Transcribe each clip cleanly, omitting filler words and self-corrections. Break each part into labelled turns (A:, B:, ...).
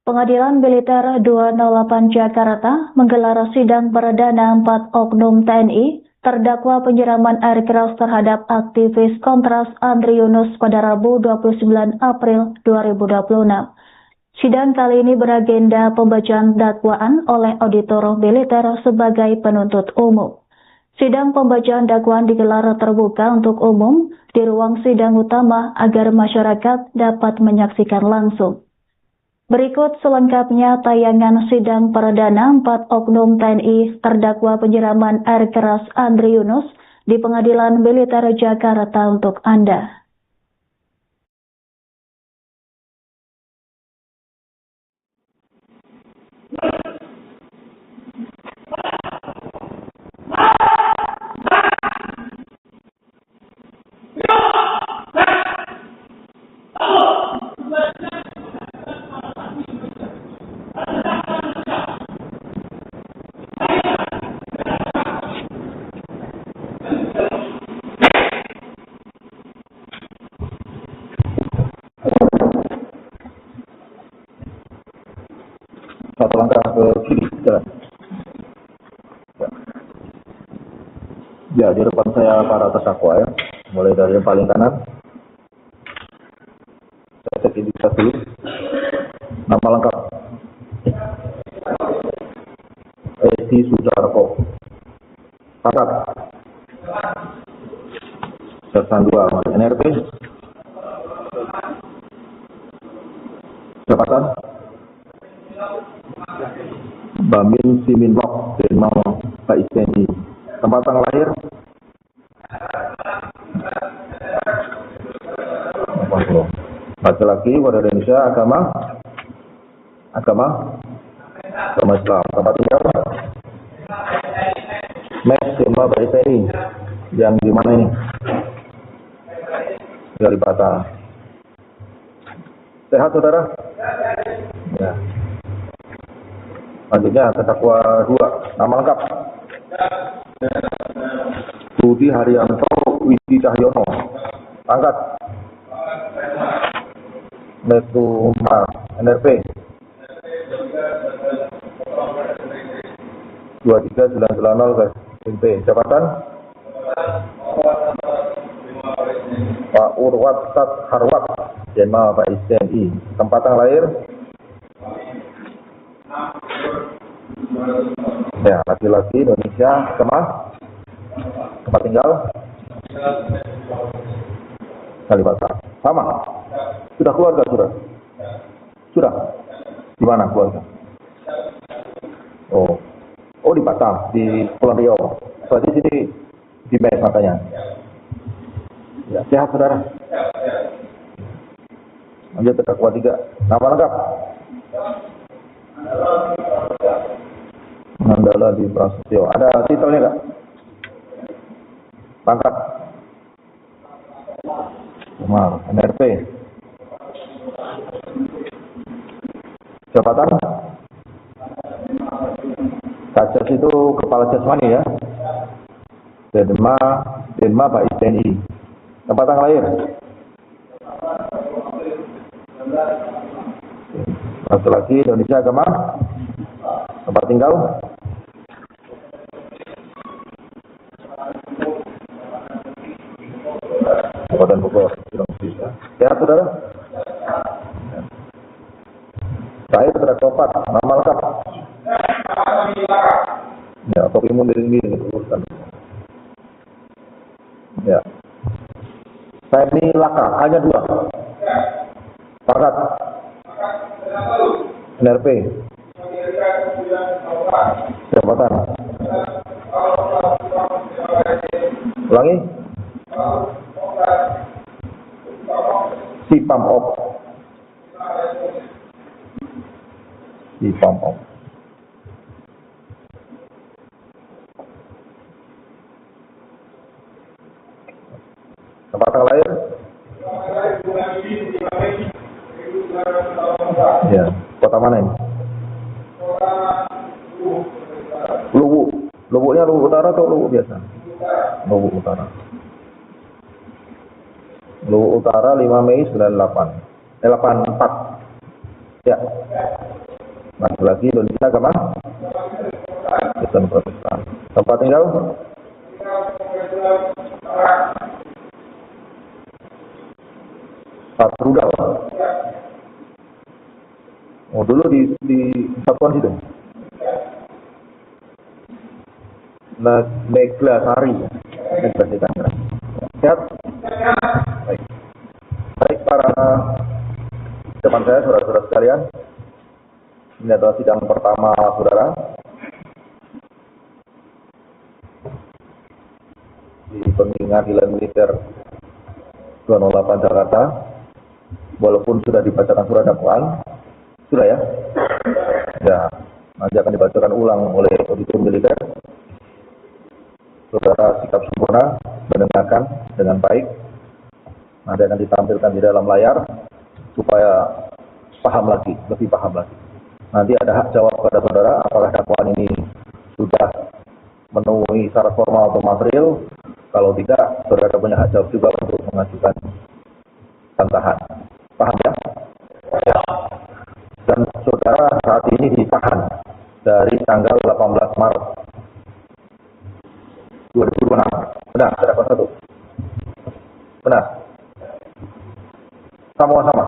A: Pengadilan Militer 208 Jakarta menggelar sidang perdana 4 oknum TNI terdakwa penyiraman air keras terhadap aktivis Kontras Andri Yunus pada Rabu 29 April 2026. Sidang kali ini beragenda pembacaan dakwaan oleh auditor militer sebagai penuntut umum. Sidang pembacaan dakwaan digelar terbuka untuk umum di ruang sidang utama agar masyarakat dapat menyaksikan langsung. Berikut selengkapnya tayangan sidang perdana 4 oknum TNI terdakwa penyiraman air keras Andri Yunus di Pengadilan Militer Jakarta untuk Anda.
B: Satu langkah ke kiri, jalan. Ya, di depan saya para terdakwa ya. Mulai dari yang paling kanan. Saya cek identitas dulu. Nama lengkap. Edi Sudarko. Pangkat. Sersan 2, NRP. Jabatan. Bamin Siminlok, Denmau, Pak Iseni. Tempat tanggal lahir? Laki-laki, warga Indonesia, agama Islam. Tempat tinggal? Mes, Denmau, Pak Iseni. Yang di mana ini? Dari Batam. Sehat, saudara? Ya. Selanjutnya terdakwa 2, nama lengkap Budi Haryanto Widi Cahyono, pangkat Metro 4, NRP 23990 SMP. Jabatan Pak Urwat Sat Harwat, Jenma Pak ISTNI. Tempat tanggal lahir? Ya, laki-laki Indonesia, agama, tempat tinggal Kalibata. Sama. Sudah keluarga, sudah. Di mana keluarga? Oh di Batam, di Pulau Riau. Berarti sini di Mes makanya. Ya, sehat saudara. Lanjut terdakwa 3, nama lengkap Mandala di Prasetyo. Ada titelnya nggak? Pangkat Umar, NRP. Jabatan Kajas itu kepala jasmani ya. Denma Pak ISTNI. Tempat tanggal lahir? Laki-laki Indonesia, agama, tempat tinggal Kabupaten Bogor. Sehat saudara? Saya terdakwa 4, nama lengkap. Ya, topimu diri uruskan. Ya. Saya ini Laka, hanya 2. Pangkat NRP. Jabatan. Ulangi. Sipamop. Tempat tanggal lahir? Ya, kota mana ini? Lubuknya Lubuk Utara atau Lubuk biasa? Lubuk Utara. Lubuk Utara 5 Mei 98. 84. Ya. laki-laki Indonesia agama Kristen Protestan. Tempat tinggal Pak Rudal. Oh, dulu di Satuan situ. Negla Sari. Sehat? Baik. Baik, para depan saya, saudara-saudara sekalian. Ini adalah sidang pertama saudara di Pengadilan Militer 208 Jakarta. Walaupun sudah dibacakan surat dakwaan, sudah ya? Ya, nanti akan dibacakan ulang oleh auditor militer. Saudara sikap sempurna, mendengarkan dengan baik. Nanti akan ditampilkan di dalam layar supaya paham lagi, lebih paham lagi. Nanti ada hak jawab kepada saudara apakah dakwaan ini sudah memenuhi syarat formal atau material. Kalau tidak, saudara punya hak jawab juga untuk mengajukan bantahan. Paham ya? Ya. Dan saudara saat ini ditahan dari tanggal 18 Maret 2026. Benar, ada satu. Benar. Sama-sama.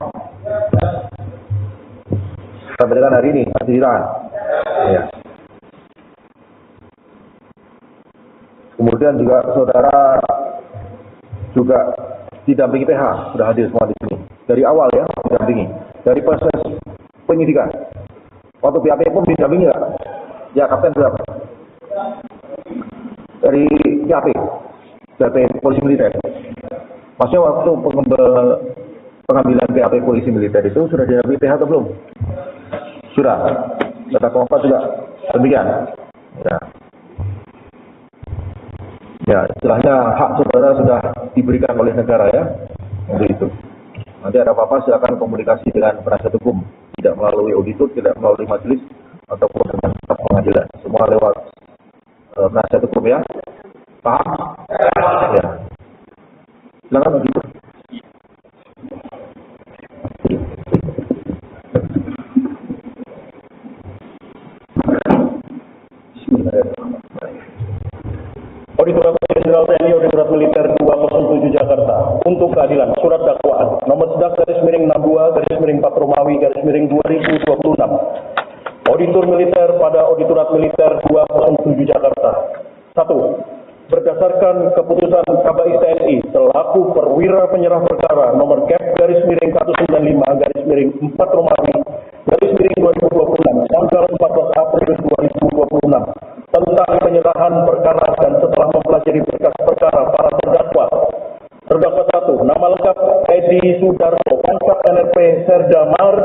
B: Sampai dengan hari ini masih ditahan. Ya. Kemudian juga saudara juga didampingi PH, sudah hadir semua di sini. Dari awal ya, didampingi. Dari proses penyidikan. Waktu BAP pun didampingi nggak? Ya, Kapten berapa? Dari BAP Polisi Militer. Maksudnya waktu pengambilan BAP Polisi Militer itu sudah didampingi PH atau belum? Sudah. Data kompas juga demikian. Ya. Ya, istilahnya hak saudara sudah diberikan oleh negara ya, untuk itu. Nanti ada apa-apa silakan komunikasi dengan penasihat hukum, tidak melalui auditor, tidak melalui majelis ataupun dengan staf pengadilan, semua lewat penasihat hukum ya. Paham? Ya. Silakan auditor.
C: Auditorat Jenderal TNI Auditorat Militer 207 Jakarta untuk keadilan surat dakwaan nomor sedak /62/4 Romawi /2026. Auditor Militer pada Auditorat Militer 207 Jakarta. 1. Berdasarkan keputusan Kabais TNI selaku perwira penyerah perkara nomor /195/4 Romawi /2026 tanggal 14 April 2026 tentang penyerahan perkara dan setelah mempelajari berkas perkara para terdakwa. Terdakwa 1. Nama lengkap Edi Sudarto, Pangkat NRP Serda Mar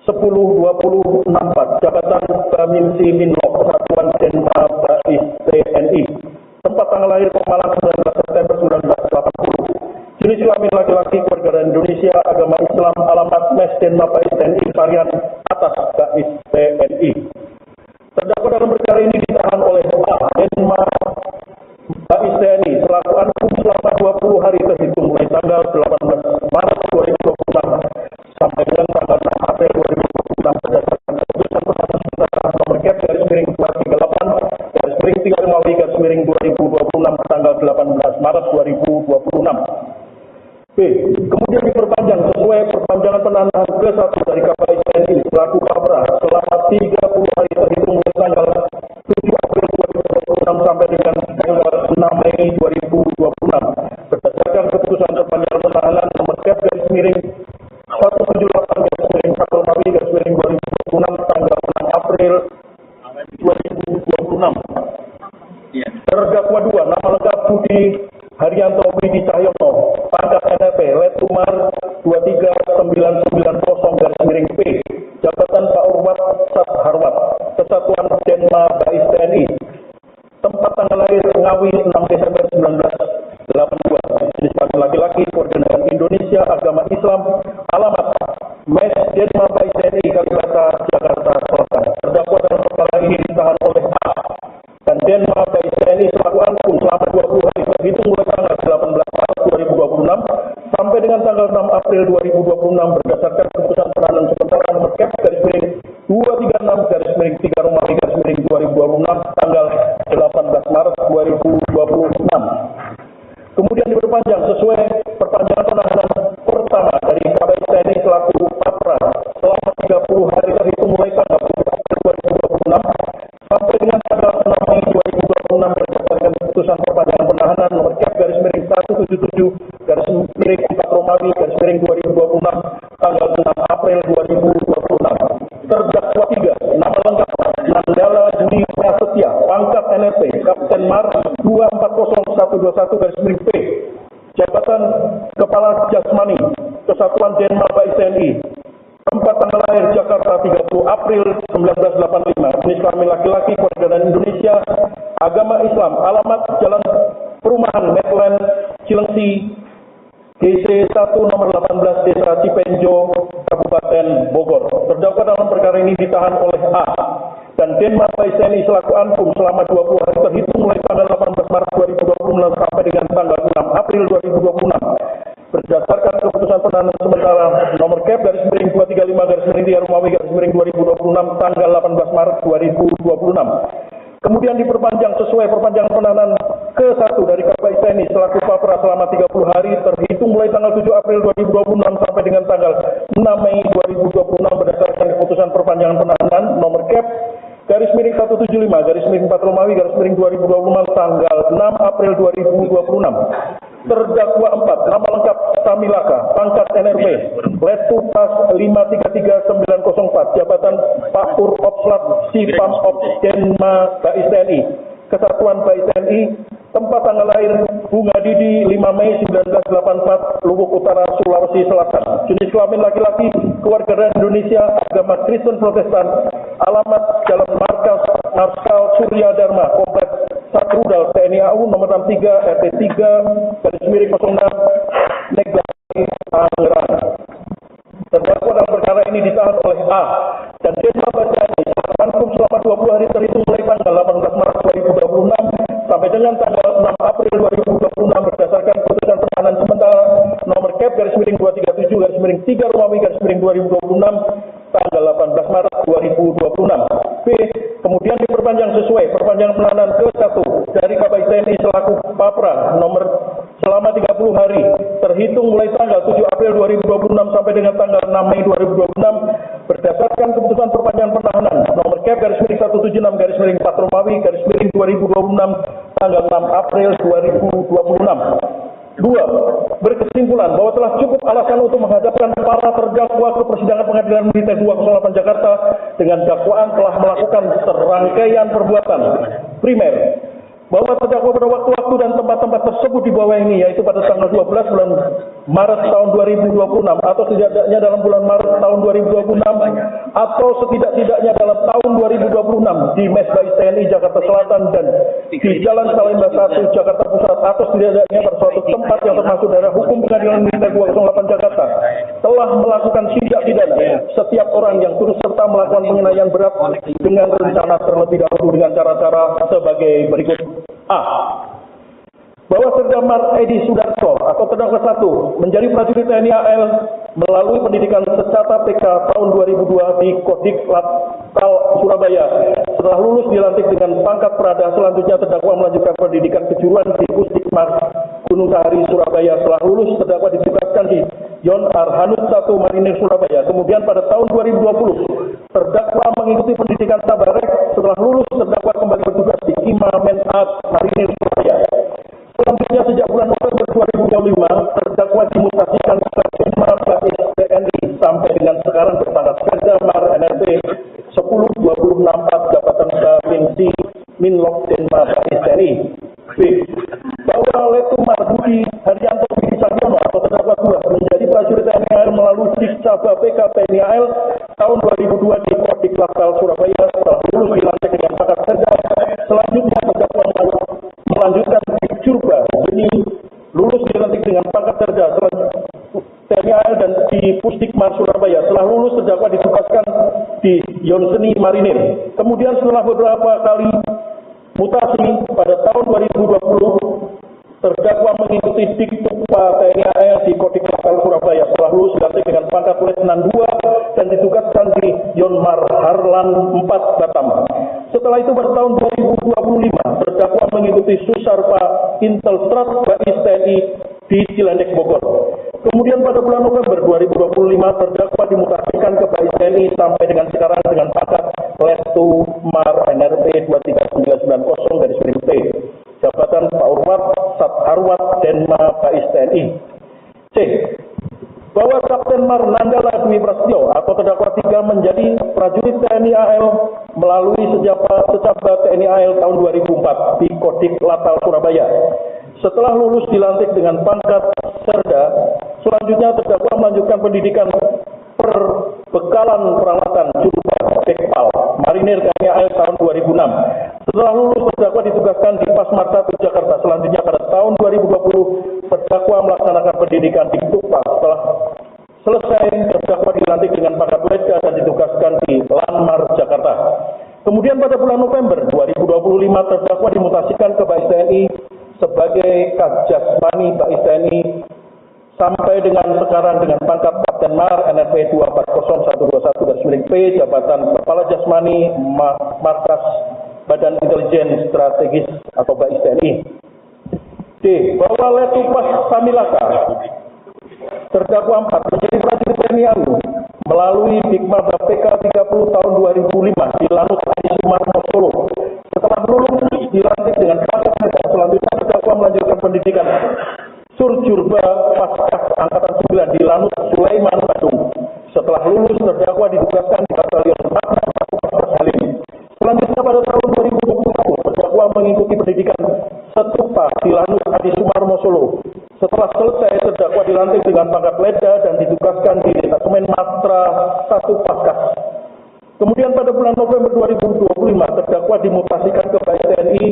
C: 10-20-64, Jabatan Kaminsi Minlok, Satuan Jenderal Bais TNI. Tempat tanggal lahir Pemalang 19 September 1980. Jenis kelamin laki-laki, warga Indonesia, agama Islam, alamat Mes Denma Bais TNI, varian atas Bais TNI. Terdakwa dalam perkara ini ditahan oleh A. Denma Bais TNI selaku ankum selama 20 hari terhitung mulai tanggal 18 Maret 2026 sampai dengan tanggal 6 April 2026 berdasarkan keputusan penanganan perkara nomor /238/3 Romawi /2026 tanggal 18 Maret 2026. B. Kemudian diperpanjang sesuai perpanjangan penahanan ke-1 dari Kabais TNI selaku Kapra selama 30 hari terhitung mulai tanggal 7 April 2026 sampai dengan tanggal 6 Mei 2026 berdasarkan keputusan perpanjangan penahanan nomor /178/4 Romawi /2026 tanggal 6 April 2026. Terdakwa 2. Nama lengkap Budi Haryanto Widi Cahyono, Pangkat NRP Letumar 23990/P, Jabatan Pak Urwat Sat Harwat, Kesatuan Denma Bais TNI. Tempat tanggal lahir Ngawi 6 Desember 1982. Jenis kelamin laki-laki, warga negara Indonesia, agama Islam, alamat Mes Denma Bais TNI Kalibata, Jakarta Selatan. Terdakwa dalam perkara ini ditahan oleh A dan Denma Bais TNI selaku ankum selama 20 hari terhitung mulai tanggal 18 Maret 2026 sampai dengan tanggal 6 April 2026 berdasarkan keputusan penahanan sementara nomor /238/4 miring 4 Romawi garis miring 2026 tanggal 6 April 2026. Terdakwa 3, nama lengkap Nandala Budi Prasetya, pangkat NRP, Kapten Mar 240121 garis miring P, jabatan Kepala Jasmani, Kesatuan Denma Bais TNI, tempat tanggal lahir Jakarta 30 April 1985, jenis kelamin laki-laki, kewarganegaraan Indonesia, agama Islam, alamat Jalan Perumahan Medland, Cilengsi, GC 1 nomor 18 Desa Cipenjo, Kabupaten Bogor. Terdakwa dalam perkara ini ditahan oleh A dan Denma Bais TNI selaku Anpum selama 20 hari terhitung mulai tanggal 18 Maret 2026 sampai dengan tanggal 6 April 2026. Berdasarkan keputusan penahanan sementara nomor Cap garis miring 235 garis miring 3 Romawi garis miring 2026 tanggal 18 Maret 2026. Kemudian diperpanjang sesuai perpanjangan penahanan ke-1 dari Kabais TNI selaku Papra selama 30 hari terhitung mulai tanggal 7 April 2026 sampai dengan tanggal 6 Mei 2026 berdasarkan keputusan perpanjangan penahanan nomor Cap garis miring 175 garis miring 4 Romawi garis miring 2026 tanggal 6 April 2026. Terdakwa 4, nama lengkap Samilaka, pangkat NRP, Letu Pas 533904, jabatan Pakpur Opslat Sipam Ops Denma Bais TNI, Kesatuan Bais TNI, tempat tanggal lahir Bunga Didi 5 Mei 1984, Lubuk Utara, Sulawesi Selatan, jenis kelamin laki-laki, kewarganegaraan Indonesia, agama Kristen Protestan, alamat Jalan Marskal Surya Dharma, Kompleks Satrudal TNI AU nomor 63 RT 3 garis miring 06 Negeri Tangerang. Terdakwa dalam perkara ini ditahan oleh A dan Denma Bais TNI Anpum selama 20 hari terhitung mulai tanggal 18 Maret 2026 sampai dengan tanggal 6 April 2026 berdasarkan keputusan penahanan sementara nomor Cap garis miring 237 garis miring 3 Romawi garis miring 2026 tanggal 18 Maret 2026. B. Kemudian diperpanjang sesuai perpanjangan penahanan ke-1 dari Kabais TNI selaku Papra nomor selama 30 hari terhitung mulai tanggal 7 April 2026 sampai dengan tanggal 6 Mei 2026 berdasarkan keputusan perpanjangan penahanan nomor Cap garis miring 176 garis miring 4 Romawi garis miring 2026 tanggal 6 April 2026. 2. Berkesimpulan bahwa telah cukup alasan untuk menghadapkan para terdakwa ke persidangan Pengadilan Militer 208 Jakarta dengan dakwaan telah melakukan serangkaian perbuatan primer bahwa terdakwa pada waktu-waktu dan tempat-tempat tersebut di bawah ini, yaitu pada tanggal 12 bulan Maret tahun 2026 atau setidaknya dalam bulan Maret tahun 2026 atau setidak-tidaknya dalam tahun 2026 di Mes Bais TNI Jakarta Selatan dan di Jalan Salemba 1 Jakarta Pusat atau setidaknya pada suatu tempat yang termasuk daerah hukum Pengadilan Militer 208 Jakarta telah melakukan tindak pidana setiap orang yang turut serta melakukan penganiayaan berat dengan rencana terlebih dahulu dengan cara-cara sebagai berikut. A. Bahwa Terdakwa Edi Sudarso atau terdakwa 1 menjadi prajurit TNI AL melalui pendidikan secata PK tahun 2002 di Kodik Latal Surabaya. Setelah lulus dilantik dengan pangkat Prada, selanjutnya terdakwa melanjutkan pendidikan kejuruan di Pusdikmas Gunung Sahari Surabaya. Setelah lulus terdakwa ditugaskan di Yon Arhanut 1 Marinir Surabaya. Kemudian pada tahun 2020 terdakwa mengikuti pendidikan Tabarek. Setelah lulus terdakwa kembali bertugas di Kima Menat Marinir Surabaya. Selanjutnya sejak bulan November 2025 terdakwa dimutasikan ke Denma Bais TNI sampai dengan sekarang berpangkat Serda Mar NRP 10-2064 jabatan Kaminsi Minlok Denma Bais TNI. B. Bahwa Letu Mar Budi Haryanto Budi Cahyono atau terdakwa 2 menjadi prajurit TNI AL melalui Dikcaba PK TNI AL tahun 2002 di Kodik Latal Surabaya. Setelah lulus dilantik dengan pangkat Serda. Selanjutnya terdakwa melanjutkan di Jurba. Ini lulus dilantik dengan pangkat Serda TNI AL dan di Pusdikmas Surabaya. Setelah lulus terdakwa ditugaskan di Yonseni Marinir. Kemudian setelah beberapa kali mutasi pada tahun 2020 terdakwa mengikuti Diktupa TNI AL di Kodik Latal Surabaya. Setelah lulus dilantik dengan pangkat Letnan 2 dan ditugaskan di Yonmar Harlan 4 Batam. Setelah itu pada tahun 2025 terdakwa mengikuti Susarpa Intelstrat Bais TNI di Cilendek Bogor. Kemudian pada bulan November 2025 terdakwa dimutasikan ke Bais TNI sampai dengan sekarang dengan pangkat Letu Mar NRP 23990 garis miring T. Jabatan Pak Urwat Sat Arwat Denma Bais TNI. C. Bahwa Kapten Mar Nanggala Dwi Prasetyo atau terdakwa 3 menjadi prajurit TNI AL melalui secaba TNI AL tahun 2004 di Kodik Latal Surabaya. Setelah lulus dilantik dengan pangkat Serda, selanjutnya terdakwa melanjutkan pendidikan perbekalan peralatan Jurba Bekpal Marinir TNI AL tahun 2006. Setelah lulus, terdakwa ditugaskan di Pasmar 1 Jakarta. Selanjutnya pada tahun 2020, terdakwa melaksanakan pendidikan di Tukpa. Setelah selesai, terdakwa dilantik dengan pangkat Letda dan ditugaskan di Lanmar Jakarta. Kemudian pada bulan November 2025, terdakwa dimutasikan ke Bais TNI sebagai Kasjasmani Bais TNI sampai dengan sekarang dengan pangkat Kapten Mar NRP 240121-P, jabatan Kepala Jasmani Markas Badan Intelijen Strategis atau Bais TNI. D. Bahwa Letupas Samilaka terdakwa 4 menjadi prajurit TNI AU melalui Dikma BPK 30 tahun 2005 di Lanut Adi Sumarmo Solo. Setelah lulus dilantik dengan pangkat Serda, selanjutnya terdakwa melanjutkan pendidikan Surjurba Paskas Angkatan 9 di Lanut Sulaiman Badung. Setelah lulus, terdakwa ditugaskan di Batalion 4 Paskas Halim. Selanjutnya pada tahun 2020, terdakwa mengikuti pendidikan Setupa di Lanut Adi Sumarmo Solo. Setelah selesai, terdakwa dilantik dengan pangkat Letda dan ditugaskan di Detasemen Matra 1 Paskas. Kemudian pada bulan November 2025, terdakwa dimutasikan ke Bais TNI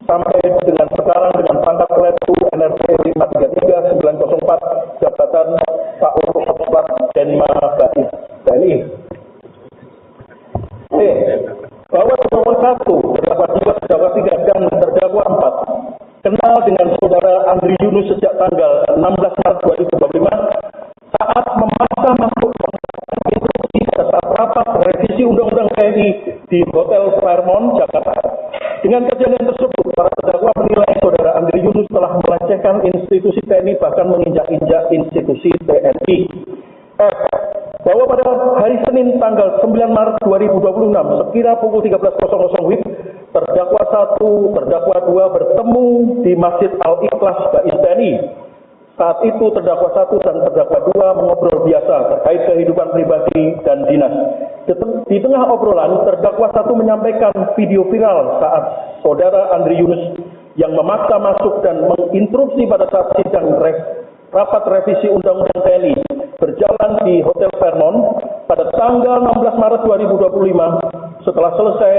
C: sampai dengan sekarang dengan pangkat Letu NRP 533904, jabatan Pak Urusoplat Denma Bais TNI. Bahwa terdakwa 1, terdakwa 2, terdakwa 3, dan terdakwa 4 kenal dengan saudara Andri Yunus sejak tanggal 16 Maret 2025 saat memaksa masuk instruksi pada saat rapat revisi Undang-Undang TNI di Hotel Fairmont, Jakarta. Dengan kejadian tersebut, para terdakwa menilai saudara Andri Yunus telah melecehkan institusi TNI bahkan menginjak-injak institusi TNI. F. Bahwa pada hari Senin tanggal 9 Maret 2026 sekira pukul 13.00 WIB, terdakwa 1, terdakwa 2 bertemu di Masjid Al-Ikhlas Bais TNI. Saat itu terdakwa 1 dan terdakwa 2 mengobrol biasa terkait kehidupan pribadi dan dinas. Di tengah obrolan, terdakwa 1 menyampaikan video viral saat saudara Andri Yunus yang memaksa masuk dan menginstruksi pada saat sidang rapat revisi Undang-Undang TNI berjalan di Hotel Fairmont pada tanggal 16 Maret 2025. Setelah selesai,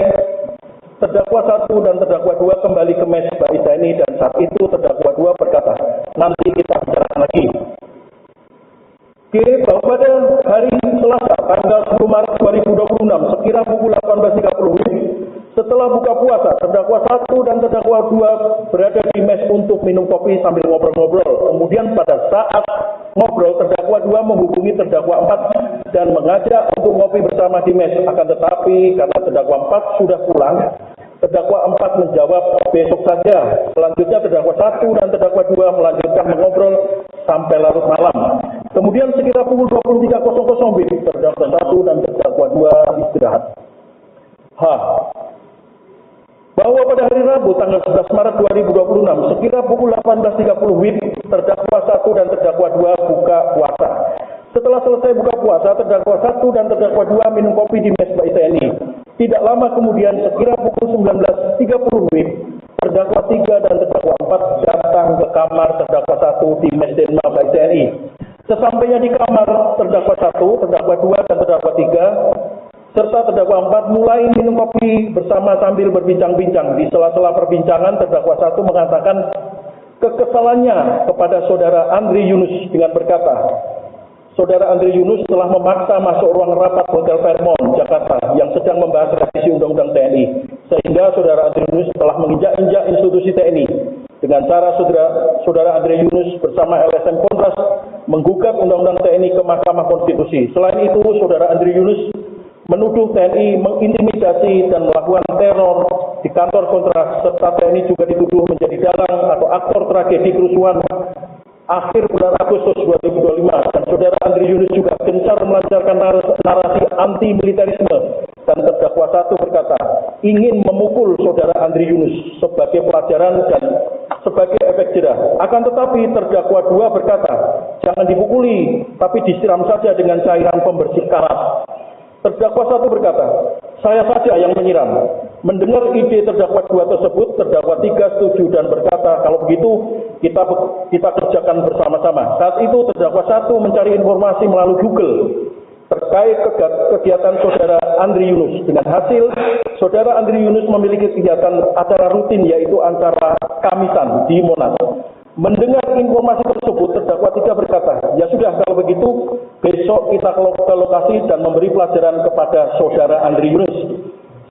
C: terdakwa 1 dan terdakwa 2 kembali ke mes Bais TNI dan saat itu terdakwa 2 berkata, nanti kita bicarakan lagi. G. Bahwa pada hari Selasa tanggal 10 Maret 2026 sekira pukul 18.30 WIB, setelah buka puasa, terdakwa 1 dan terdakwa 2 berada di mes untuk minum kopi sambil ngobrol-ngobrol. Kemudian pada saat ngobrol, terdakwa 2 menghubungi terdakwa 4 dan mengajak untuk ngopi bersama di mes. Akan tetapi karena terdakwa 4 sudah pulang, terdakwa 4 menjawab besok saja. Selanjutnya terdakwa 1 dan terdakwa 2 melanjutkan mengobrol sampai larut malam. Kemudian sekira pukul 23.00 WIB, terdakwa 1 dan terdakwa 2 istirahat. H. Bahwa pada hari Rabu tanggal 11 Maret 2026 sekira pukul 18.30 WIB, terdakwa 1 dan terdakwa 2 buka puasa. Setelah selesai buka puasa, terdakwa 1 dan terdakwa 2 minum kopi di mes Bais TNI. Tidak lama kemudian sekira pukul 19.30 WIB, terdakwa 3 dan terdakwa 4 datang ke kamar terdakwa 1 di mes Denma Bais TNI. Sesampainya di kamar terdakwa 1, terdakwa 2 dan terdakwa 3 serta terdakwa 4 mulai minum kopi bersama sambil berbincang-bincang. Di sela-sela perbincangan, terdakwa 1 mengatakan kekesalannya kepada saudara Andri Yunus dengan berkata, saudara Andri Yunus telah memaksa masuk ruang rapat Hotel Fairmont, Jakarta yang sedang membahas revisi Undang-Undang TNI, sehingga saudara Andri Yunus telah menginjak-injak institusi TNI. Dengan cara saudara Andri Yunus bersama LSM Kontras menggugat Undang-Undang TNI ke Mahkamah Konstitusi. Selain itu, saudara Andri Yunus menuduh TNI mengintimidasi dan melakukan teror di kantor Kontras, serta TNI juga dituduh menjadi dalang atau aktor tragedi kerusuhan akhir bulan Agustus 2025. Dan saudara Andri Yunus juga gencar melancarkan narasi anti-militerisme. Dan terdakwa 1 berkata, ingin memukul saudara Andri Yunus sebagai pelajaran dan sebagai efek jerah. Akan tetapi terdakwa 2 berkata, jangan dipukuli, tapi disiram saja dengan cairan pembersih karat. Terdakwa 1 berkata, saya saja yang menyiram. Mendengar ide terdakwa 2 tersebut, terdakwa 3 setuju dan berkata, kalau begitu kita kerjakan bersama-sama. Saat itu terdakwa 1 mencari informasi melalui Google terkait kegiatan saudara Andri Yunus. Dengan hasil, saudara Andri Yunus memiliki kegiatan acara rutin yaitu acara Kamisan di Monas. Mendengar informasi tersebut, terdakwa 3 berkata, ya sudah kalau begitu besok kita ke lokasi dan memberi pelajaran kepada saudara Andri Yunus.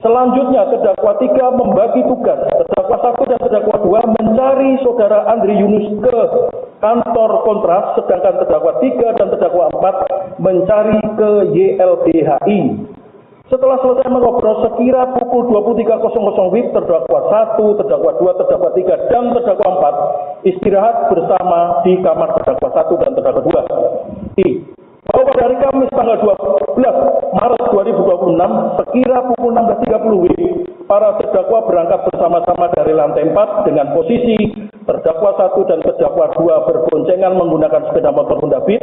C: Selanjutnya terdakwa 3 membagi tugas. Terdakwa 1 dan terdakwa 2 mencari saudara Andri Yunus ke kantor kontras, sedangkan terdakwa 3 dan terdakwa 4 mencari ke YLBHI. Setelah selesai mengobrol sekira pukul 23.00 WIB, terdakwa 1, terdakwa 2, terdakwa 3, dan terdakwa 4 istirahat bersama di kamar terdakwa 1 dan terdakwa 2. Bahwa pada hari Kamis tanggal 12 Maret 2026 sekira pukul 16.30 WIB, para terdakwa berangkat bersama-sama dari lantai 4 dengan posisi terdakwa 1 dan terdakwa 2 berboncengan menggunakan sepeda motor Honda Beat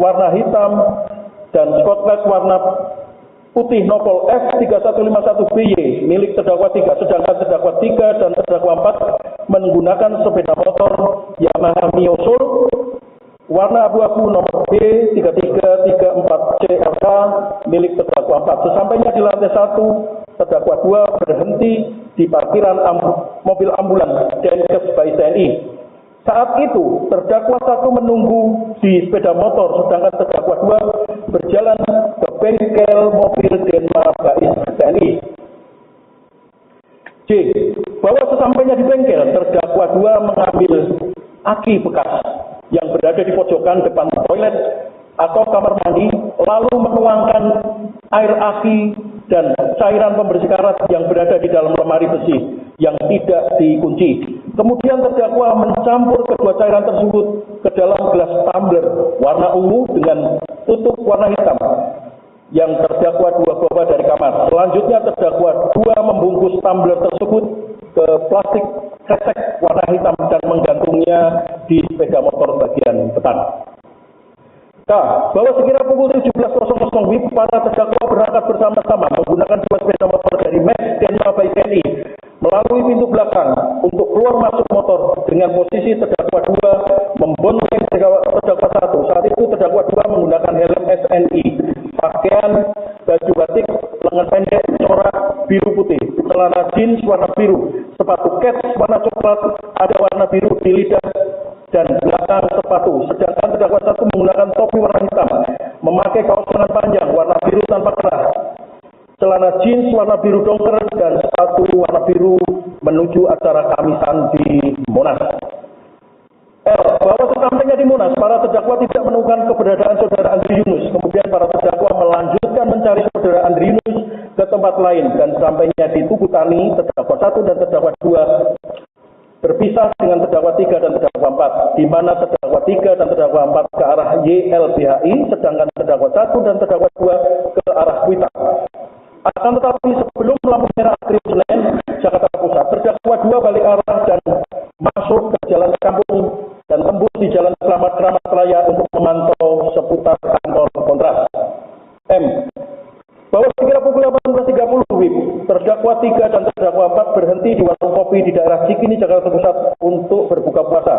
C: warna hitam dan spotlight warna putih nopol F3151BY milik terdakwa 3, sedangkan terdakwa 3 dan terdakwa 4 menggunakan sepeda motor Yamaha Mio Soul warna abu-abu nomor B3334CLK milik terdakwa 4. Sesampainya di lantai 1, terdakwa 2 berhenti di parkiran mobil ambulans Denkes by TNI. Saat itu, terdakwa 1 menunggu di sepeda motor, sedangkan terdakwa 2 berjalan ke bengkel mobil Denma Bais TNI. J. Bahwa sesampainya di bengkel, terdakwa 2 mengambil aki bekas yang berada di pojokan depan toilet atau kamar mandi, lalu menuangkan air aki dan cairan pembersih karat yang berada di dalam lemari besi yang tidak dikunci. Kemudian terdakwa mencampur kedua cairan tersebut ke dalam gelas tumbler warna ungu dengan tutup warna hitam yang terdakwa 2 bawa dari kamar. Selanjutnya terdakwa 2 membungkus tumbler tersebut ke plastik kresek warna hitam dan menggantungnya di sepeda motor bagian depan. K. Bahwa sekira pukul 17.00 WIB, para terdakwa berangkat bersama-sama menggunakan 2 sepeda motor dari Max Denma by TNI melalui pintu belakang untuk keluar masuk motor dengan posisi terdakwa 2 membonceng terdakwa 1. Saat itu terdakwa 2 menggunakan helm SNI, pakaian baju batik lengan pendek corak biru putih, celana jeans warna biru, sepatu kets warna coklat ada warna biru di lidah dan belakang sepatu. Sedangkan terdakwa 1 menggunakan topi warna hitam, memakai kaos lengan panjang warna biru tanpa kerah, celana jeans warna biru dongker dan sepatu warna biru menuju acara Kamisan di Monas. L. Bahwa sesampainya di Monas, para terdakwa tidak menemukan keberadaan saudara Andri Yunus. Kemudian para terdakwa melanjutkan mencari saudara Andri Yunus ke tempat lain dan sampainya di Tugu Tani, terdakwa 1 dan terdakwa 2 berpisah dengan terdakwa 3 dan terdakwa 4, di mana terdakwa 3 dan terdakwa 4 ke arah YLBHI, sedangkan terdakwa 1 dan terdakwa 2 ke arah Kuitang. Akan tetapi sebelum lampu merah Atrium Senen, Jakarta Pusat, terdakwa 2 balik arah dan masuk ke jalan kampung dan tembus di jalan Keramat Raya untuk memantau seputar kantor kontras. M. Bahwa sekira pukul 18.30 WIB, terdakwa 3 dan terdakwa 4 berhenti di warung kopi di daerah Cikini, Jakarta Pusat untuk berbuka puasa.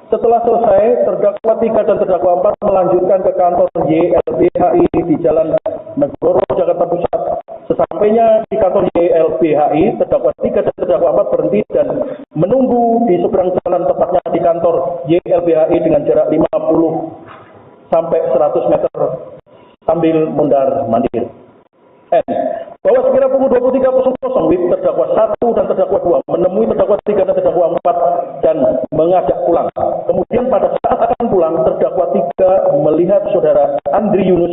C: Setelah selesai, terdakwa 3 dan terdakwa 4 melanjutkan ke kantor YLBHI di Jalan Negoro, Jakarta Pusat. Sesampainya di kantor YLBHI, terdakwa 3 dan terdakwa 4 berhenti dan menunggu di seberang jalan, tepatnya di kantor YLBHI dengan jarak 50 sampai 100 meter sambil mundar-mandir. N. Bahwa sekira pukul 23.00 WIB, terdakwa 1 dan terdakwa 2 menemui terdakwa 3 dan terdakwa 4 dan mengajak pulang. Kemudian pada saat akan pulang, terdakwa 3 melihat saudara Andri Yunus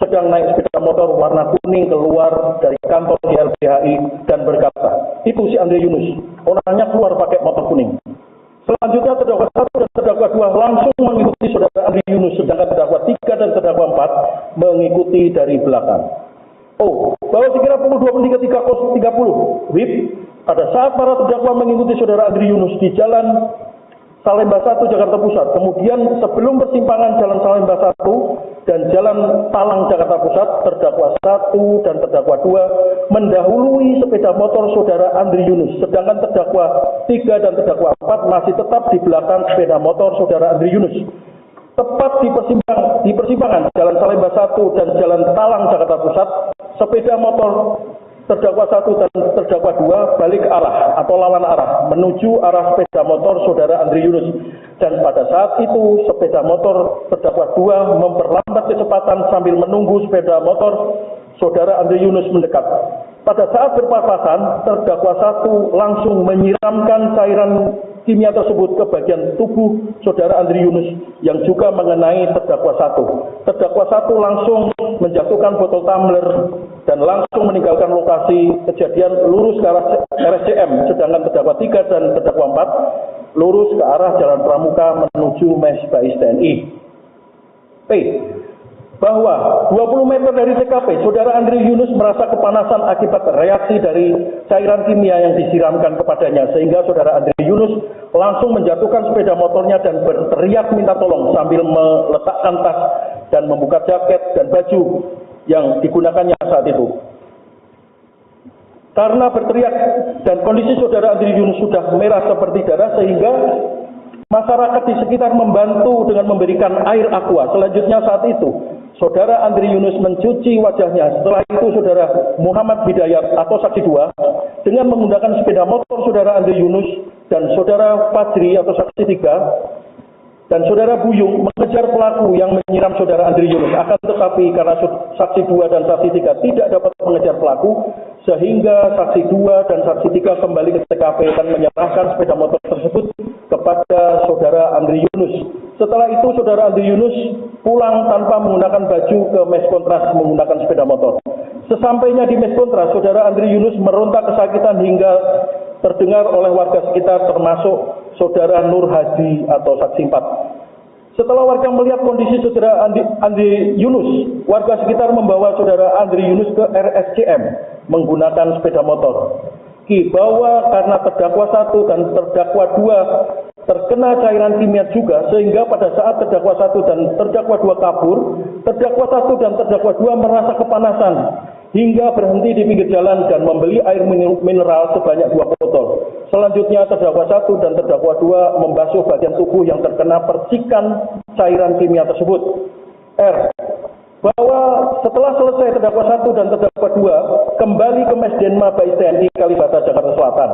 C: sedang naik sepeda motor warna kuning keluar dari kantor YLBHI dan berkata, itu si Andri Yunus, orangnya keluar pakai motor kuning. Selanjutnya terdakwa 1 dan terdakwa 2 langsung mengikuti saudara Andri Yunus, sedangkan terdakwa 3 dan terdakwa 4 mengikuti dari belakang. Oh, bahwa sekira pukul 23.30 WIB, pada saat para terdakwa mengikuti saudara Andri Yunus di Jalan Salemba 1 Jakarta Pusat, kemudian sebelum persimpangan Jalan Salemba 1 dan Jalan Talang Jakarta Pusat, terdakwa 1 dan terdakwa 2 mendahului sepeda motor saudara Andri Yunus, sedangkan terdakwa 3 dan terdakwa 4 masih tetap di belakang sepeda motor saudara Andri Yunus. Tepat di persimpangan Jalan Salemba 1 dan Jalan Talang Jakarta Pusat, sepeda motor terdakwa 1 dan terdakwa 2 balik arah atau lawan arah menuju arah sepeda motor saudara Andri Yunus, dan pada saat itu sepeda motor terdakwa 2 memperlambat kecepatan sambil menunggu sepeda motor saudara Andri Yunus mendekat. Pada saat berpapasan, terdakwa 1 langsung menyiramkan cairan kimia tersebut ke bagian tubuh saudara Andri Yunus yang juga mengenai terdakwa 1. Terdakwa 1 langsung menjatuhkan botol tumbler dan langsung meninggalkan lokasi kejadian lurus ke arah RSCM, sedangkan terdakwa 3 dan terdakwa 4 lurus ke arah Jalan Pramuka menuju Mes Bais TNI. P. Bahwa 20 meter dari TKP, saudara Andri Yunus merasa kepanasan akibat reaksi dari cairan kimia yang disiramkan kepadanya, sehingga saudara Andri Yunus langsung menjatuhkan sepeda motornya dan berteriak minta tolong sambil meletakkan tas dan membuka jaket dan baju yang digunakannya saat itu. Karena berteriak dan kondisi saudara Andri Yunus sudah merah seperti darah, sehingga masyarakat di sekitar membantu dengan memberikan air aqua. Selanjutnya saat itu, saudara Andri Yunus mencuci wajahnya. Setelah itu saudara Muhammad Hidayat atau saksi 2 dengan menggunakan sepeda motor saudara Andri Yunus dan saudara Fajri atau saksi 3 dan saudara Buyung mengejar pelaku yang menyiram saudara Andri Yunus. Akan tetapi karena saksi 2 dan saksi 3 tidak dapat mengejar pelaku, sehingga saksi 2 dan saksi 3 kembali ke TKP dan menyerahkan sepeda motor tersebut kepada saudara Andri Yunus. Setelah itu saudara Andri Yunus pulang tanpa menggunakan baju ke Mes Kontras menggunakan sepeda motor. Sesampainya di Mes Kontras, saudara Andri Yunus meronta kesakitan hingga terdengar oleh warga sekitar termasuk saudara Nur Hadi atau saksi 4. Setelah warga melihat kondisi saudara Andri Yunus, warga sekitar membawa saudara Andri Yunus ke RSCM menggunakan sepeda motor. Bahwa karena terdakwa 1 dan terdakwa 2 terkena cairan kimia juga, sehingga pada saat terdakwa 1 dan terdakwa 2 kabur, terdakwa 1 dan terdakwa 2 merasa kepanasan hingga berhenti di pinggir jalan dan membeli air mineral sebanyak 2 botol. Selanjutnya terdakwa 1 dan terdakwa 2 membasuh bagian tubuh yang terkena percikan cairan kimia tersebut. R. Bahwa setelah selesai terdakwa 1 dan terdakwa 2 kembali ke Mes Denma Bais TNI Kalibata Jakarta Selatan.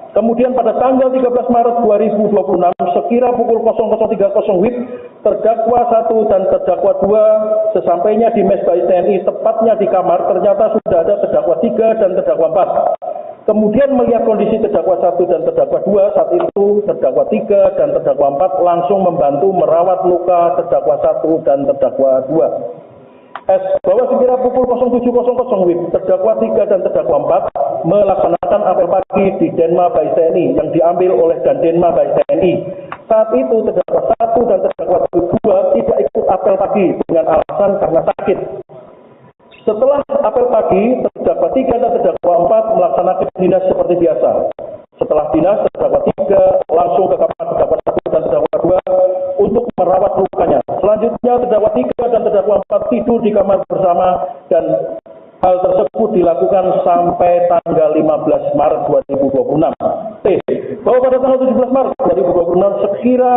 C: Kemudian pada tanggal 13 Maret 2026 sekira pukul 00.30 WIB, terdakwa 1 dan terdakwa 2 sesampainya di Mes Bais TNI, tepatnya di kamar, ternyata sudah ada terdakwa 3 dan terdakwa 4. Kemudian melihat kondisi terdakwa 1 dan terdakwa 2, saat itu terdakwa 3 dan terdakwa 4 langsung membantu merawat luka terdakwa 1 dan terdakwa 2. S. Bahwa sekira pukul 07.00 WIB, terdakwa 3 dan terdakwa 4 melaksanakan apel pagi di Denma Bais TNI yang diambil oleh Dandenma Bais TNI. Saat itu terdakwa 1 dan terdakwa 2 tidak ikut apel pagi dengan alasan karena sakit. Setelah apel pagi, terdakwa 3 dan terdakwa 4 melaksanakan dinas seperti biasa. Setelah dinas, terdakwa 3 langsung ke kamar terdakwa 1 dan terdakwa 2 untuk merawat lukanya. Selanjutnya terdakwa 3 dan terdakwa 4 tidur di kamar bersama dan hal tersebut dilakukan sampai tanggal 15 Maret 2026. T. Bahwa pada tanggal 17 Maret 2026 sekira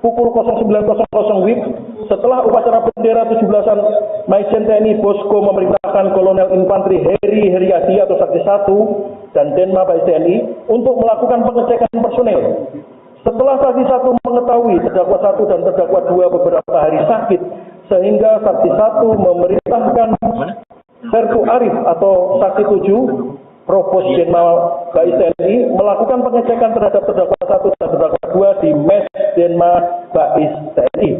C: pukul 09.00 WIB, setelah upacara bendera 17-an Maijen TNI Posko memerintahkan Kolonel Infanteri Heri Heriadi atau Saksi 1 dan Denma Bais TNI untuk melakukan pengecekan personel. Setelah saksi 1 mengetahui terdakwa 1 dan terdakwa 2 beberapa hari sakit, sehingga saksi 1 memerintahkan Sertu Arif atau saksi 7 Provos Denma Bais TNI melakukan pengecekan terhadap terdakwa 1 dan terdakwa 2 di Mes Denma Bais TNI.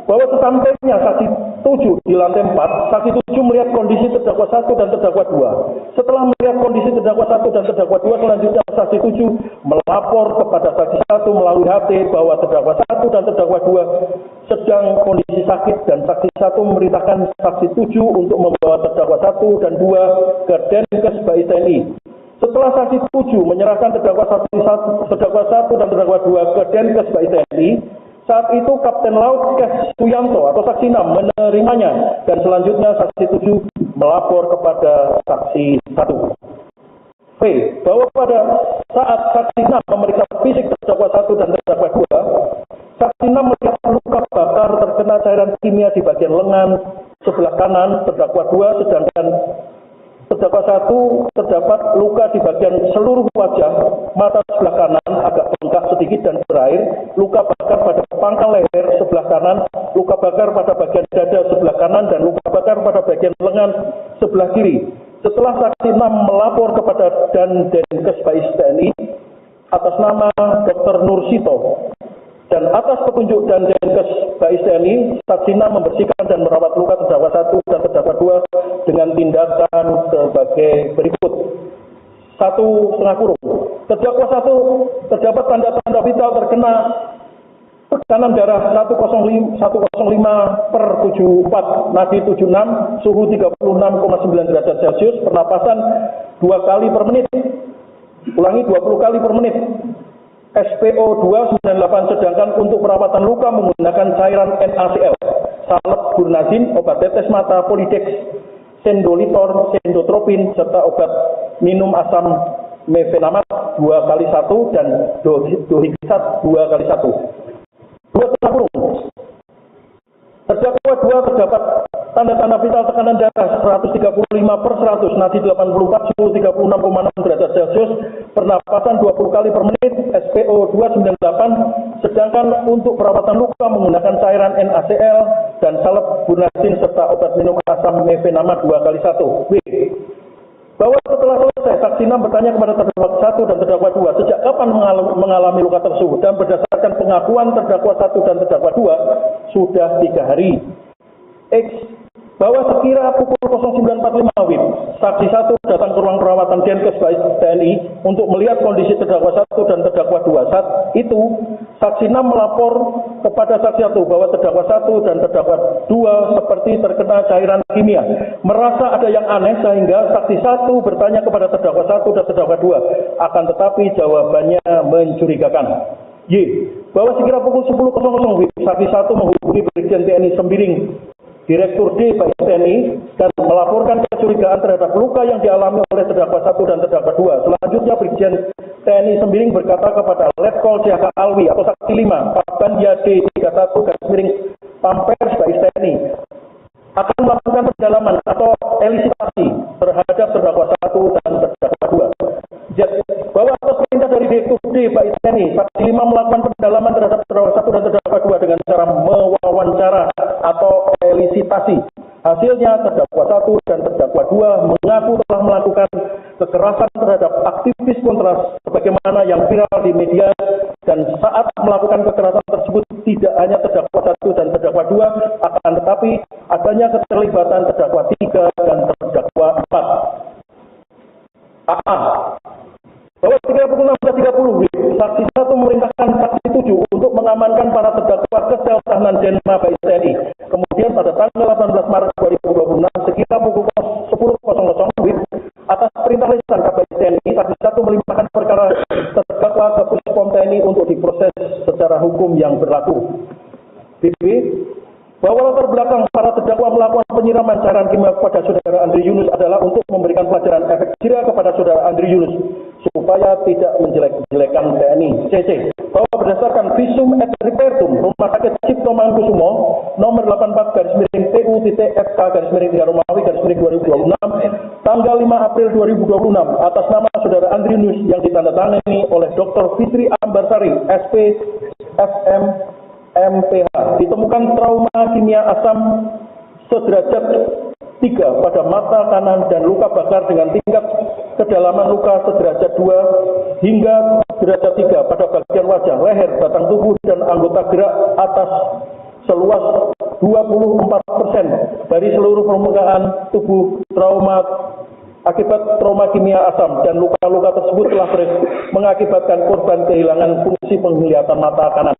C: Bahwa sesampainya saksi 7 di lantai 4, saksi 7 melihat kondisi terdakwa 1 dan terdakwa 2. Setelah melihat kondisi terdakwa 1 dan terdakwa 2, selanjutnya saksi 7 melapor kepada saksi 1 melalui HT bahwa terdakwa 1 dan terdakwa 2 sedang kondisi sakit, dan saksi 1 memerintahkan saksi 7 untuk membawa terdakwa 1 dan 2 ke Denkes Bais TNI. Setelah saksi 7 menyerahkan terdakwa 1 dan terdakwa 2 ke Denkes BAI TNI, saat itu Kapten Laut Kes Suyanto atau saksi 6 menerimanya dan selanjutnya saksi 7 melapor kepada saksi 1. B. Bahwa pada saat saksi 6 memeriksa fisik terdakwa 1 dan terdakwa 2, saksi 6 melihat luka bakar terkena cairan kimia di bagian lengan sebelah kanan terdakwa 2, sedangkan terdakwa 1 terdapat luka di bagian seluruh wajah, mata sebelah kanan agak bengkak sedikit dan berair, luka bakar pada pangkal leher sebelah kanan, luka bakar pada bagian dada sebelah kanan, dan luka bakar pada bagian lengan sebelah kiri. Setelah saksi 6 melapor kepada Denkes BAI TNI atas nama Dr. Nursito dan atas petunjuk Denkes BAI TNI, saksi 6 membersihkan dan merawat luka terdakwa 1 dan terdakwa 2 dengan tindakan sebagai berikut. 1,5 kurung. Terdakwa 1 terdapat tanda-tanda vital terkena tekanan darah 105/74, nadi 76, suhu 36,9 derajat Celcius, pernapasan 2 kali per menit. Ulangi 20 kali per menit. SPO 298, sedangkan untuk perawatan luka menggunakan cairan NaCl, salep gurnazin, obat tetes mata Polidex, sendolitor, sendotropin, serta obat minum asam mefenamat 2x1 dan dohixat 2x1. 2,5 kurung. Terdakwa 2 terdapat tanda-tanda vital tekanan darah 135/100, nadi 84, suhu 36,6 derajat Celcius, pernapasan 20 kali per menit, SPO 298, sedangkan untuk perawatan luka menggunakan cairan NaCl dan salep gurnazin serta obat minum asam mefenamat 2x1. B. Bahwa setelah selesai, saksi 6 bertanya kepada terdakwa 1 dan terdakwa 2 sejak kapan mengalami luka tersebut, dan berdasarkan pengakuan terdakwa 1 dan terdakwa 2 sudah 3 hari. X. Bahwa sekira pukul 09.45 WIB, saksi 1 datang ke ruang perawatan Denkes BAI TNI untuk melihat kondisi terdakwa 1 dan terdakwa 2. Saat itu, saksi 6 melapor kepada saksi 1 bahwa terdakwa 1 dan terdakwa 2 seperti terkena cairan kimia. Merasa ada yang aneh sehingga saksi 1 bertanya kepada terdakwa 1 dan terdakwa 2, akan tetapi jawabannya mencurigakan. Y. Bahwa sekira pukul 10.00 WIB, saksi 1 menghubungi Brigjen TNI Sembiring, Direktur D BAI TNI, dan melaporkan kecurigaan terhadap luka yang dialami oleh terdakwa 1 dan terdakwa 2. Selanjutnya Brigjen TNI Sembiring berkata kepada Letkol CH Alwi atau saksi 5, Pakban YD 31 Pampers BAI TNI akan melakukan pendalaman atau elisitasi terhadap terdakwa 1 dan terdakwa 2. Z. Bahwa atas perintah dari Direktur D BAI TNI, saksi 5 melakukan pendalaman terhadap terdakwa 1 dan terdakwa 2 dengan cara mewawancara atau elisitasi. Hasilnya, terdakwa 1 dan terdakwa 2 mengaku telah melakukan kekerasan terhadap aktivis kontras sebagaimana yang viral di media, dan saat melakukan kekerasan tersebut tidak hanya terdakwa 1 dan terdakwa 2, akan tetapi adanya keterlibatan terdakwa 3 dan terdakwa 4. AA. Bahwa sekira pukul 16.30 saksi 1 memerintahkan saksi 7 untuk mengamankan para terdakwa ke sel tahanan Denma BAI TNI. Kemudian pada tanggal 18 Maret 2026 sekira pukul 10.00 atas perintah lisan KBRI TNI, saksi 1 melimpahkan perkara terdakwa ke Puspom TNI untuk diproses secara hukum yang berlaku. BB. Bahwa latar belakang para terdakwa melakukan penyiraman cairan kimia kepada saudara Andri Yunus adalah untuk memberikan pelajaran efek jera kepada saudara Andri Yunus supaya tidak menjelek-jelekan TNI. CC. Bahwa berdasarkan visum et repertum Rumah Sakit Cipto Mangunkusumo nomor 84/FK/3 tanggal 5 April 2026 atas nama saudara Andri Yunus yang ditandatangani oleh Dr. Fitri Ambarsari SP FM MPH, ditemukan trauma kimia asam sederajat 3 pada mata kanan dan luka bakar dengan tingkat kedalaman luka sederajat 2 hingga derajat 3 pada bagian wajah, leher, batang tubuh, dan anggota gerak atas seluas 24% dari seluruh permukaan tubuh trauma akibat trauma kimia asam, dan luka-luka tersebut telah mengakibatkan korban kehilangan fungsi penglihatan mata kanan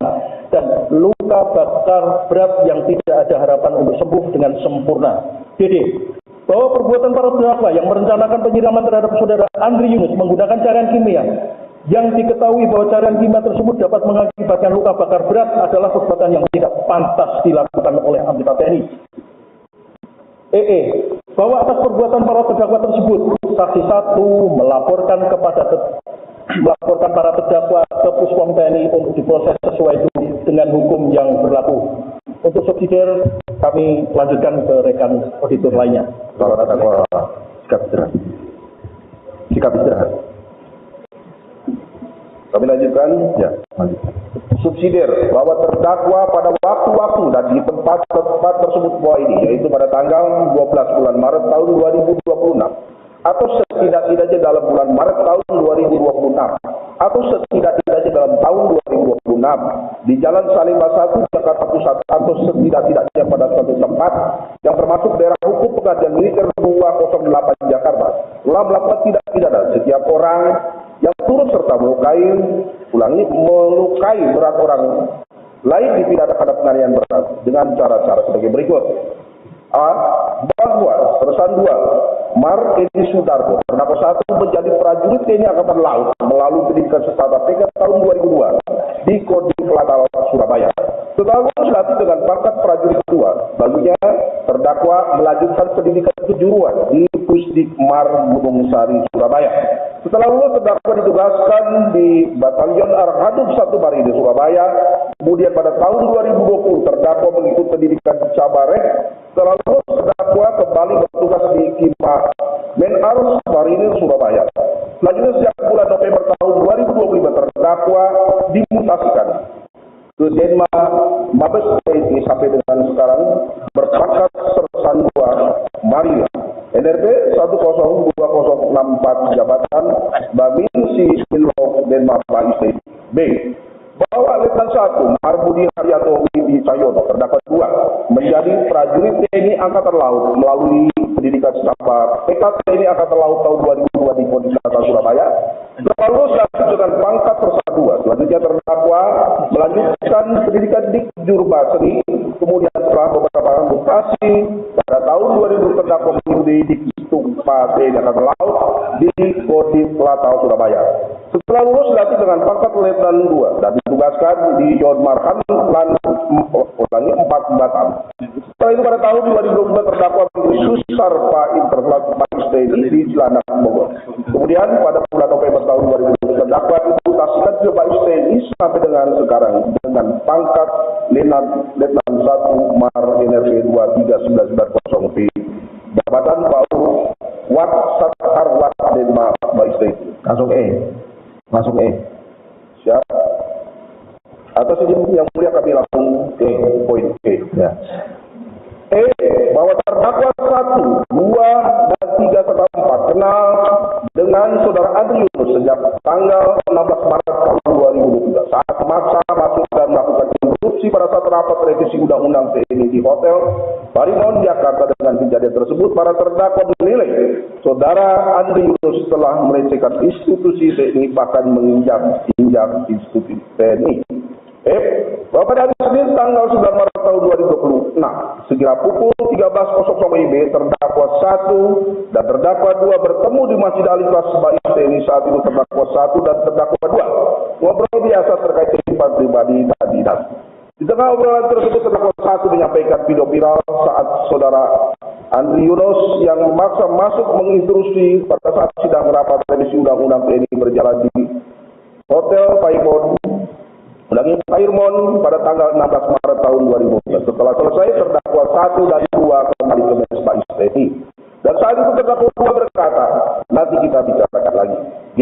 C: dan luka bakar berat yang tidak ada harapan untuk sembuh dengan sempurna. DD. bahwa perbuatan para terdakwa yang merencanakan penyiraman terhadap saudara Andri Yunus menggunakan cairan kimia yang diketahui bahwa cairan kimia tersebut dapat mengakibatkan luka bakar berat adalah perbuatan yang tidak pantas dilakukan oleh anggota TNI. Bahwa atas perbuatan para terdakwa tersebut, saksi 1 melaporkan para terdakwa ke Puspom TNI untuk diproses sesuai dengan hukum yang berlaku. Untuk subsidiar kami lanjutkan ke rekan auditor lainnya.
B: Kalau terdakwa sikap istirahat. Kami lanjutkan. Ya, lanjutkan. Subsidiar bahwa terdakwa pada waktu-waktu dan di tempat-tempat tersebut bawah ini, yaitu pada tanggal 12 bulan Maret tahun 2026 atau setidak-tidaknya dalam bulan Maret tahun 2026 atau setidak-tidaknya dalam tahun 2026 di Jalan Salimah 1 Jakarta Pusat atau setidak-tidaknya pada suatu tempat yang termasuk daerah hukum pengadilan militer 208 Jakarta telah melakukan tindak pidana setiap orang yang turut serta melukai berat orang lain dipidana karena penganiayaan berat dengan cara-cara sebagai berikut. A. Bahwa Tersangka 2 Mar Edi Sudarto terdakwa 1 menjadi prajurit TNI Angkatan Laut melalui pendidikan setara PK tahun 2002 di Kodim Kelatal Surabaya. Setelah lulus latih dengan pangkat prajurit 2, baginya terdakwa melanjutkan pendidikan kejuruan di Pusdik Mar Gunung Sari Surabaya. Setelah lulus terdakwa ditugaskan di Batalion Arhadub 1 Marinir Surabaya. Kemudian pada tahun 2020 terdakwa mengikuti pendidikan Cabarek. Setelah lulus terdakwa kembali bertugas di Kima Menarus Marinir Surabaya. Selanjutnya sejak bulan November tahun 2025 terdakwa dimutasikan ke Denma Mabes TNI sampai dengan sekarang berpangkat Tersangka 2 Marinir NRP 102064 jabatan Babin Silog Denma Mabes TNI. B. Bahwa Letnan 1 Marbudi Haryanto Widi Cahyono terdakwa 2 menjadi prajurit TNI Angkatan Laut melalui pendidikan setara PK TNI Angkatan Laut tahun 2002 di Kodim Kelatal Surabaya. Setelah lulus dengan pangkat Tersangka 2, selanjutnya terdakwa melanjutkan pendidikan di Jurbasri. Kemudian setelah beberapa tahun mutasi pada tahun 2000 terdakwa mengikuti di Tumpa TNI Angkatan Laut di Kodim Kelatal Surabaya. Setelah lulus dilatih dengan pangkat Letnan 2 dan ditugaskan di Yon Marhan Lan 4 Batam. Setelah itu pada tahun 2022 terdakwa menjadi Susarpa Interflak Mabes TNI di Cilandak Bogor. Kemudian pada bulan November tahun 2020 terdakwa dimutasikan ke Mabes TNI sampai dengan sekarang dengan pangkat Letnan 1 Mar NRP 23990 P. Jabatan Paul Wat Satar Wat Denma Mabes TNI. Masuk E. Siap. Atas izin yang mulia kami langsung ke poin E. Ya. Bahwa terdakwa 1, 2, dan 3 serta 4 kenal dengan saudara Andri Yunus sejak tanggal 16 Maret tahun 2023 saat masa masuk dan melakukan interupsi pada saat rapat revisi Undang-Undang TNI di Hotel Barimon Jakarta. Dengan kejadian tersebut para terdakwa menilai saudara Andri Yunus telah melecehkan institusi TNI bahkan menginjak institusi TNI. Bahwa pada hari Senin tanggal 9 Maret tahun 2026 sekira pukul 13.00 WIB terdakwa 1 dan terdakwa 2 bertemu di Masjid Al-Ikhlas Mabes TNI. Saat itu terdakwa 1 dan terdakwa 2 ngobrol biasa terkait kehidupan pribadi dan dinas. Di tengah obrolan tersebut terdakwa 1 menyampaikan video viral saat saudara Andri Yunus yang memaksa masuk menginstruksi pada saat sidang rapat revisi Undang-Undang TNI berjalan di Hotel Pairmon pada tanggal 16 Maret tahun 2012. Setelah selesai terdakwa 1 dan 2 kembali ke Mabes TNI. Dan saat itu terdakwa 2 berkata, nanti kita bicarakan lagi. G.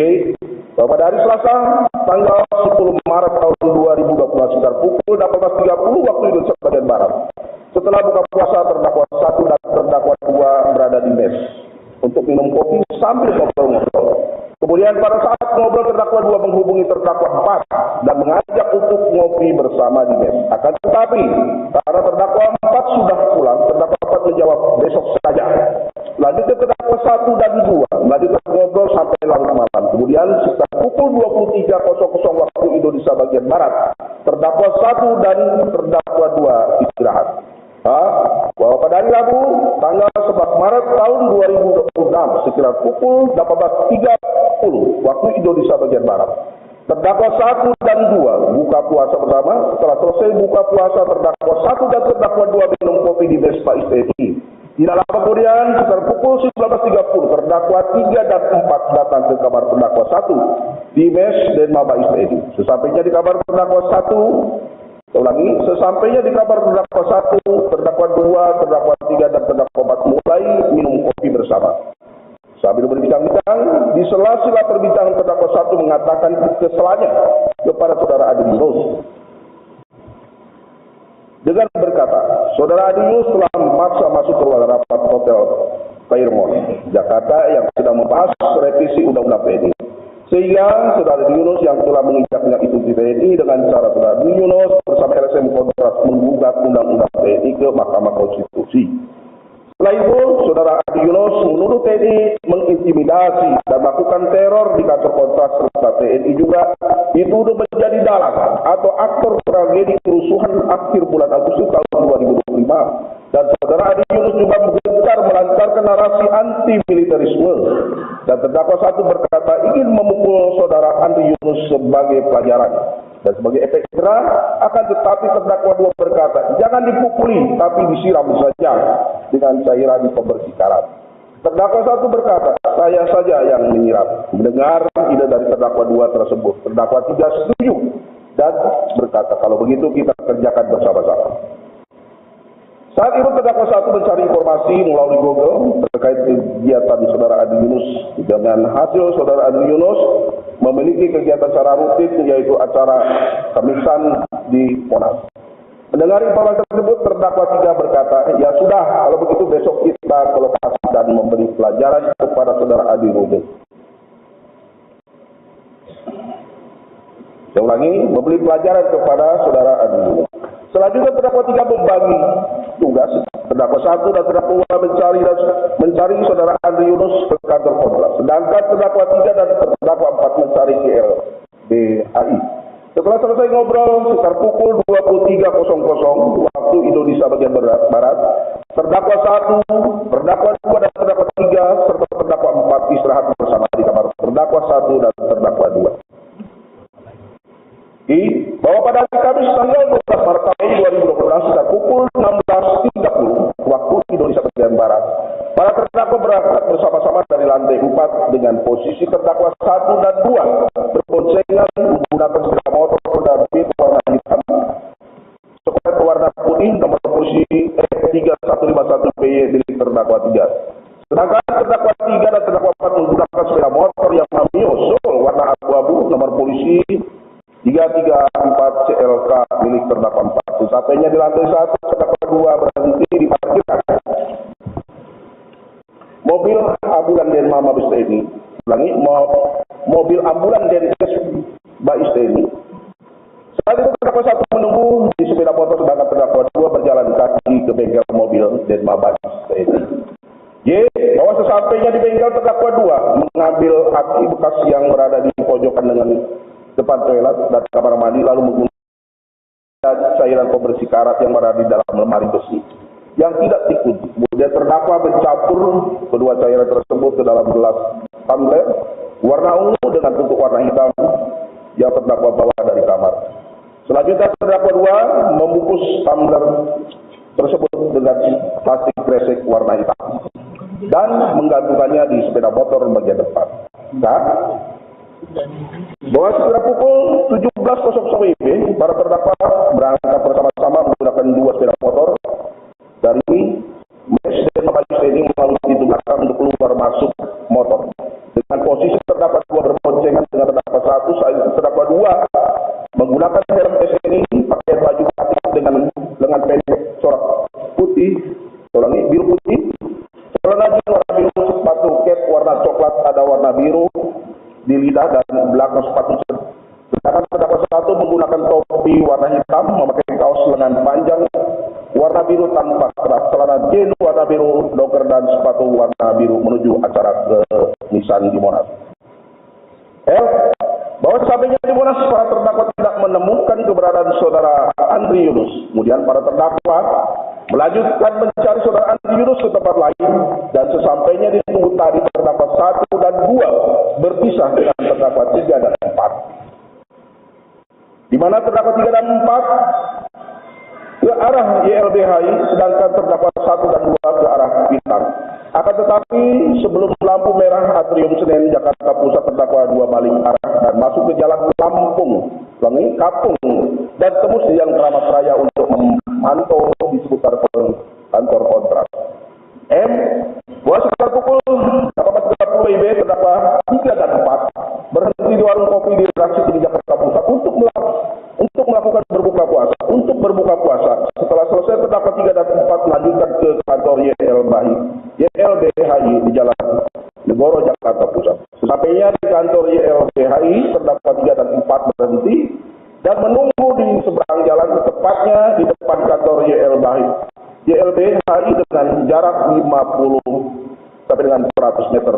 B: Bahwa pada hari Selasa tanggal 10 Maret tahun 2020 sekitar pukul 18.30 waktu Indonesia bagian Barat. Setelah buka puasa terdakwa 1 dan terdakwa 2 berada di mes untuk minum kopi sambil ngobrol-ngobrol. Kemudian pada saat ngobrol terdakwa 2 menghubungi terdakwa 4 dan mengajak untuk ngopi bersama di mes. Akan tetapi karena terdakwa 4 sudah pulang, terdakwa 4 menjawab besok saja. Lanjutnya terdakwa 1 dan 2 melanjutkan ngobrol sampai larut malam. Kemudian sekitar pukul 23.00 waktu Indonesia bagian Barat, terdakwa 1 dan terdakwa 2 istirahat. Bahwa
C: bahwa pada hari Rabu, tanggal 11 Maret tahun 2026, sekitar pukul 18.30 waktu Indonesia bagian Barat, terdakwa 1 dan 2 buka puasa bersama. Setelah selesai buka puasa, terdakwa 1 dan terdakwa 2 minum kopi di mes Bais TNI. Tidak lama kemudian, sekitar pukul 19.30, terdakwa 3 dan 4 datang ke kamar terdakwa 1 di mes Denma Bais TNI. Sesampainya di kamar terdakwa 1, sesampainya di kamar terdakwa 1, terdakwa 2, terdakwa 3, dan terdakwa 4 mulai minum kopi bersama. Sambil berbincang-bincang, di sela-sela perbincangan terdakwa 1 mengatakan kekesalannya kepada saudara Adi Yunus dengan berkata, saudara Adi Yunus telah memaksa masuk ke ruangan rapat Hotel Fairmont, Jakarta yang sedang membahas revisi Undang-Undang TNI. Sehingga saudara Adi Yunus yang telah menginjaknya itu di TNI dengan cara saudara Adi Yunus bersama LSM Kontras menggugat Undang-Undang TNI ke Mahkamah Konstitusi. Setelah itu, saudara Adi Yunus menuduh TNI mengintimidasi dan melakukan teror di kantor Kontras serta TNI juga dituduh menjadi dalang atau aktor tragedi kerusuhan akhir bulan Agustus tahun 2025. Dan saudara Adi Yunus juga gencar melancarkan narasi anti-militerisme. Dan terdakwa 1 berkata ingin memukul saudara Adi Yunus sebagai pelajaran. Dan sebagai efek jerah, akan tetapi terdakwa 2 berkata, jangan dipukuli, tapi disiram saja dengan cairan pembersih karat. Terdakwa 1 berkata, saya saja yang menyiram. Mendengar ide dari terdakwa 2 tersebut, terdakwa 3 setuju dan berkata, kalau begitu kita kerjakan bersama-sama. Saat itu terdakwa 1 mencari informasi melalui Google terkait kegiatan saudara Adi Yunus. Dengan hasil saudara Adi Yunus memiliki kegiatan secara rutin, yaitu acara kemisan di Monas. Mendengar informasi tersebut, terdakwa 3 berkata, ya sudah, kalau begitu besok kita ke lokasi dan memberi pelajaran kepada saudara Adi Yunus. Saya ulangi, memberi pelajaran kepada saudara Adi Yunus. Selanjutnya terdakwa 3 membagi tugas. Terdakwa 1 dan terdakwa 2 mencari saudara Adi Yunus ke kantor Kontras. Sedangkan terdakwa 3 dan terdakwa 4 mencari ke LBHI. Setelah selesai ngobrol sekitar pukul 23.00 waktu Indonesia bagian Barat, terdakwa 1, terdakwa 2 dan terdakwa 3 serta terdakwa 4 istirahat bersama di kamar terdakwa 1 dan terdakwa 2. Bahwa pada hari Kamis tanggal 12 Maret tahun 2012 sekitar pukul 16.30 waktu Indonesia bagian Barat, para terdakwa berangkat bersama-sama dari lantai 4 dengan posisi terdakwa 1 dan 2 berboncengan menggunakan sepeda motor Honda Beat warna hitam, sepeda warna putih nomor polisi F3151PY milik terdakwa 3. Sedangkan terdakwa 3 dan terdakwa 4 menggunakan sepeda motor yang Mio Soul warna abu-abu nomor polisi 334 CLK milik terdakwa 4. Sesampainya di lantai 1, terdakwa 2 berhenti di parkiran mobil ambulan Denma Mabes TNI. Ulangi, mobil ambulan Denmas Bais TNI. Saat itu terdakwa 1 menunggu di sepeda motor, sedangkan terdakwa 2 berjalan kaki ke bengkel mobil Denma Bais TNI. Bahwa sesampainya di bengkel, terdakwa 2 mengambil aki bekas yang berada di pojokan dengan depan toilet dan kamar mandi, lalu menggunakan cairan pembersih karat yang berada di dalam lemari besi yang tidak dikunci. Kemudian terdakwa mencampur kedua cairan tersebut ke dalam gelas tumbler warna ungu dengan bentuk warna hitam yang terdakwa bawa dari kamar. Selanjutnya terdakwa 2 membungkus tumbler tersebut dengan plastik kresek warna hitam dan menggantungkannya di sepeda motor bagian depan. Bahwa sekitar pukul 17.00 WIB, para terdakwa berangkat bersama-sama menggunakan 2 sepeda motor dari mes Denma Bais TNI melalui pintu belakang untuk keluar masuk motor. Dengan posisi terdakwa 2 berboncengan dengan terdakwa 1, saat itu terdakwa 2 menggunakan helm TNI, pakai baju batik dengan lengan pendek corak putih, biru putih, celana jeans warna biru, sepatu kets warna coklat ada warna biru di lidah dan belakang sepatu. Sedangkan terdakwa 1 menggunakan topi warna hitam, memakai kaos lengan panjang warna biru tanpa keras, celana jeans warna biru, doker dan sepatu warna biru menuju acara kemisan di Monas. Bahwa sampainya di Monas, para terdakwa tidak menemukan keberadaan saudara Andri Yunus. Kemudian para terdakwa melanjutkan mencari saudara Andri Yunus ke tempat lain, dan sesampainya di Tunggu Tari, terdakwa 1 dan 2 berpisah dengan terdakwa 3 dan 4. Di mana terdakwa 3 dan 4 ke arah YLBHI, sedangkan terdakwa 1 dan 2 ke arah Bintang. Akan tetapi sebelum lampu merah Atrium Senen Jakarta Pusat, terdakwa 2 balik arah dan masuk ke jalan Kapung dan tembus di Jalan Keramat Raya untuk memantau di seputar kantor kontrak. Bahwa sekitar pukul 18.30 WIB, terdakwa 3 dan 4 berhenti di warung kopi di Raksi di Jakarta Pusat untuk melakukan berbuka puasa. Setelah selesai, terdakwa 3 dan 4 melanjutkan ke kantor YLBHI di Jalan Negoro, Jakarta Pusat. Sesampainya di kantor YLBHI, terdakwa 3 dan 4 berhenti dan menunggu di seberang jalan, tepatnya di depan kantor YLBHI dengan jarak 50 sampai dengan 100 meter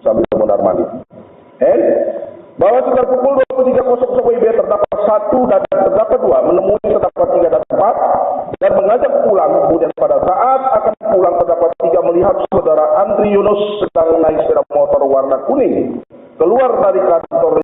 C: sambil mondar-mandir. Bahwa sekitar pukul 23.00 WIB, terdakwa 1 dan terdakwa 2 menemui terdakwa 3 dan 4 dan mengajak pulang. Kemudian pada saat akan pulang, terdakwa 3 melihat saudara Andri Yunus sedang naik sepeda motor warna kuning keluar dari kantor